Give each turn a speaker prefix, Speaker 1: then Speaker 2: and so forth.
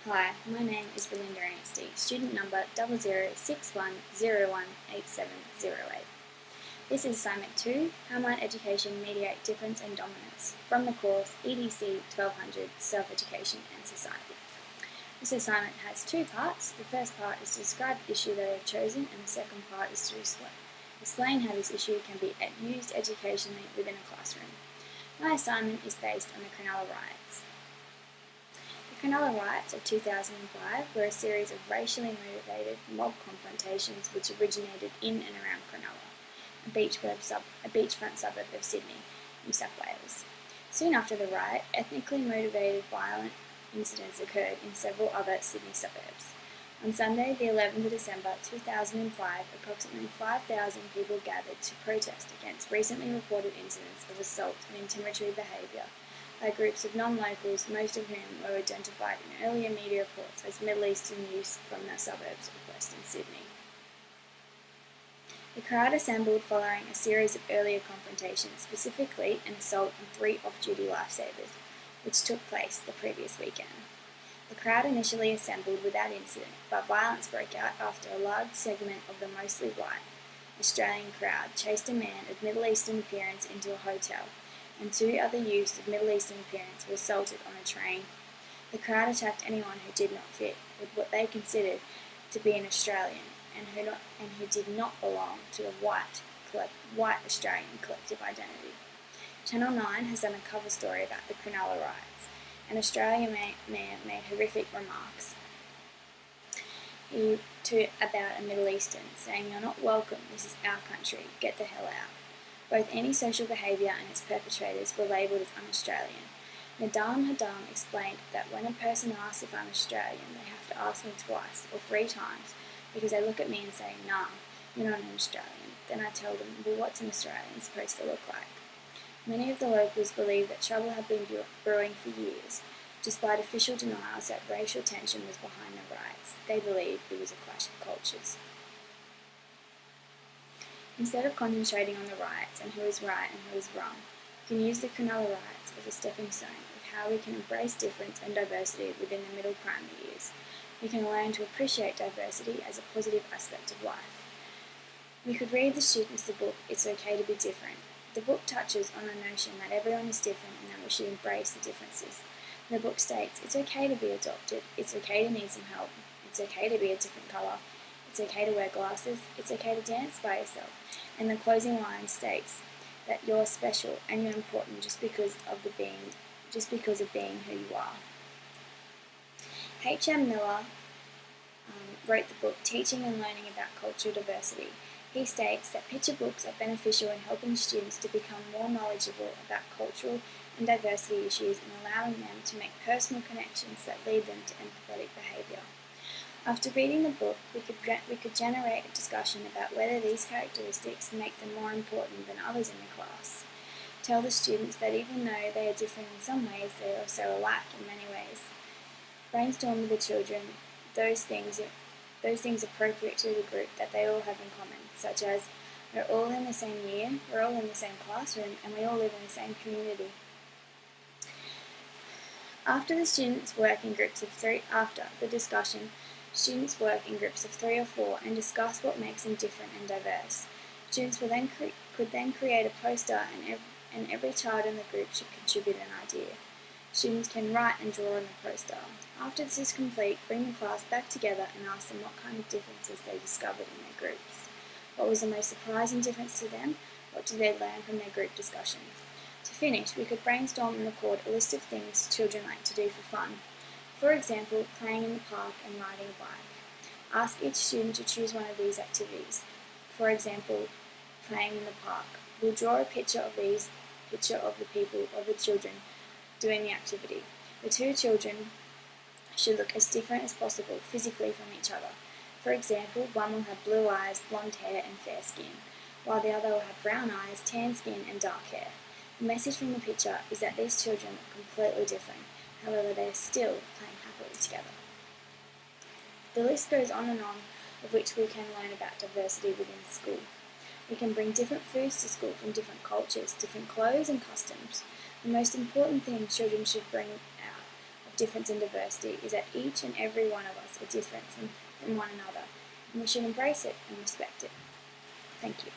Speaker 1: Hi, my name is Belinda Anstey, student number 0061018708. This is assignment 2, How Might Education Mediate Difference and Dominance, from the course EDC 1200 Self-Education and Society. This assignment has two parts. The first part is to describe the issue that I have chosen, and the second part is to explain how this issue can be used educationally within a classroom. My assignment is based on the Cronulla riots. The Cronulla riots of 2005 were a series of racially motivated mob confrontations which originated in and around Cronulla, a beachfront suburb of Sydney, New South Wales. Soon after the riot, ethnically motivated violent incidents occurred in several other Sydney suburbs. On Sunday, the 11th of December 2005, approximately 5,000 people gathered to protest against recently reported incidents of assault and intimidatory behaviour by groups of non-locals, most of whom were identified in earlier media reports as Middle Eastern youths from the suburbs of Western Sydney. The crowd assembled following a series of earlier confrontations, specifically an assault on 3 off-duty lifesavers, which took place the previous weekend. The crowd initially assembled without incident, but violence broke out after a large segment of the mostly white Australian crowd chased a man of Middle Eastern appearance into a hotel, and 2 other youths of Middle Eastern appearance were assaulted on a train. The crowd attacked anyone who did not fit with what they considered to be an Australian and who did not belong to the white Australian collective identity. Channel 9 has done a cover story about the Cronulla riots. An Australian man made horrific remarks about a Middle Eastern, saying, "You're not welcome, this is our country, get the hell out." Both antisocial behaviour and its perpetrators were labelled as un-Australian. Nadam Hadam explained that when a person asks if I'm Australian, they have to ask me twice or 3 times because they look at me and say, "Nah, you're not an Australian." Then I tell them, "Well, what's an Australian supposed to look like?" Many of the locals believe that trouble had been brewing for years. Despite official denials that racial tension was behind the riots, they believed it was a clash of cultures. Instead of concentrating on the riots and who is right and who is wrong, we can use the Cronulla riots as a stepping stone of how we can embrace difference and diversity within the middle primary years. We can learn to appreciate diversity as a positive aspect of life. We could read the students the book It's Okay to be Different. The book touches on the notion that everyone is different and that we should embrace the differences. The book states it's okay to be adopted, it's okay to need some help, it's okay to be a different colour, it's okay to wear glasses, it's okay to dance by yourself, and the closing line states that you're special and you're important just because of being who you are. H.M. Miller wrote the book Teaching and Learning about Cultural Diversity. He states that picture books are beneficial in helping students to become more knowledgeable about cultural and diversity issues and allowing them to make personal connections that lead them to empathetic behaviour. After reading the book, we could generate a discussion about whether these characteristics make them more important than others in the class. Tell the students that even though they are different in some ways, they are also alike in many ways. Brainstorm with the children those things appropriate to the group that they all have in common, such as we're all in the same year, we're all in the same classroom, and we all live in the same community. After the discussion, students work in groups of 3 or 4 and discuss what makes them different and diverse. Students could then create a poster and every child in the group should contribute an idea. Students can write and draw on the poster. After this is complete, bring the class back together and ask them what kind of differences they discovered in their groups. What was the most surprising difference to them? What did they learn from their group discussion? To finish, we could brainstorm and record a list of things children like to do for fun. For example, playing in the park and riding a bike. Ask each student to choose one of these activities. For example, playing in the park. We'll draw a picture of the children doing the activity. The 2 children should look as different as possible physically from each other. For example, one will have blue eyes, blonde hair and fair skin, while the other will have brown eyes, tan skin and dark hair. The message from the picture is that these children are completely different, however they are still playing happily together. The list goes on and on of which we can learn about diversity within school. We can bring different foods to school from different cultures, different clothes and customs. The most important thing children should bring out of difference and diversity is that each and every one of us are different from one another, and we should embrace it and respect it. Thank you.